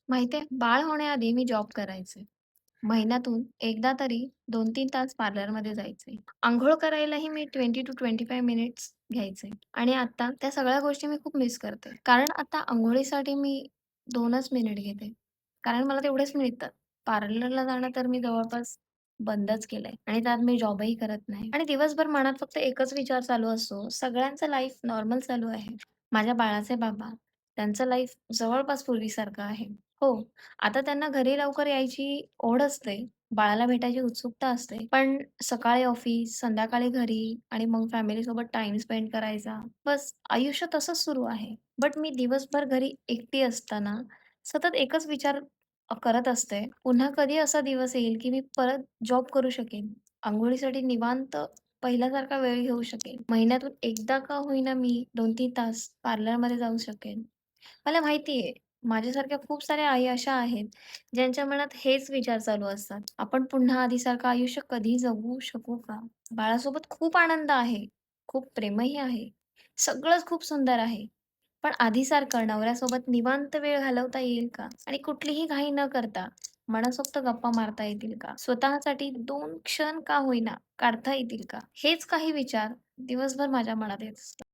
माहिती आहे, बाळ होण्याआधी मी जॉब करायचे. महिन्यातून एकदा तरी 2-3 तास पार्लरमध्ये जायचे. अंघोळ करायलाही मी 20 टू 25 मिनिट्स घ्यायचे आणि आता त्या सगळ्या गोष्टी मी खूप मिस करते. कारण आता अंघोळीसाठी मी 2च मिनिट घेते. कारण मला तेवढेच मिळतात. पार्लरला जाणं तर मी जवळपास बंदच केलंय आणि त्यात मी जॉबही करत नाही आणि दिवसभर मनात फक्त एकच विचार चालू असतो, सगळ्यांचं लाईफ नॉर्मल चालू आहे. माझ्या बाळाचे बाबा, त्यांचं लाईफ जवळपास पूर्वीसारखं आहे. हो, आता त्यांना घरी लवकर यायची ओढ असते. बाळाला भेटायची उत्सुकता असते. पण सकाळी ऑफिस, संध्याकाळी घरी आणि मग फॅमिलीसोबत टाईम स्पेंड करायचा. बस आयुष्य तसंच सुरू आहे. बट मी दिवसभर घरी एकटी असताना सतत एकच विचार करत असते. पुन्हा कधी असा दिवस येईल, की मी परत जॉब करू शकेन. अंघोळीसाठी निवांत पहिल्यासारखा वेळ घेऊ शकेन. महिन्यातून एकदा का होईना मी 2-3 तास पार्लरमध्ये जाऊ शकेन. मला माहिती आहे, माझ्यासारख्या खूप साऱ्या आई अशा आहेत, ज्यांच्या मनात हेच विचार चालू असतात. आपण पुन्हा आधीसारखं आयुष्य कधी जगू शकू का? बाळासोबत खूप आनंद आहे, खूप प्रेमही आहे. सगळंच खूप सुंदर आहे. पण आधीसारखं नवऱ्यासोबत निवांत वेळ घालवता येईल का? आणि कुठलीही घाई न करता मनसोक्त गप्पा मारता येतील का? स्वतःसाठी 2 क्षण का होईना काढता येतील का? हेच काही विचार दिवसभर माझ्या मनात येत असतात.